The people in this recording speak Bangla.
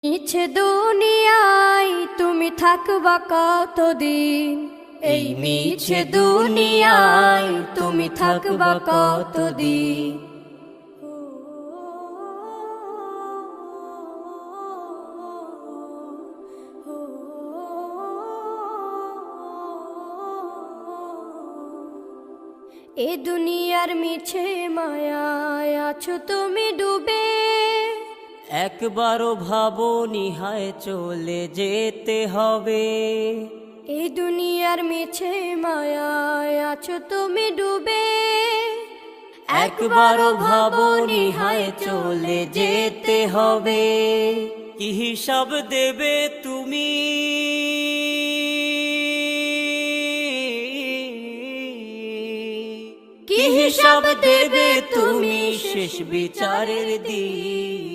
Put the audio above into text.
মিছে দুনিয়ায় তুমি থাকবা কতদিন, এই মিছে দুনিয়ায় তুমি থাকবা কতদিন। এ দুনিয়ার মিছে মায়ায় আছো তুমি ডুবে, একবারও ভাবনি হায় চলে যেতে হবে। এই দুনিয়ার মিছে মায়ায় আছো তুমি ডুবে, একবারও ভাবনি হায় চলে যেতে হবে। কি হিসাব দেবে তুমি, কি হিসাব দেবে তুমি শেষ বিচারের দিন।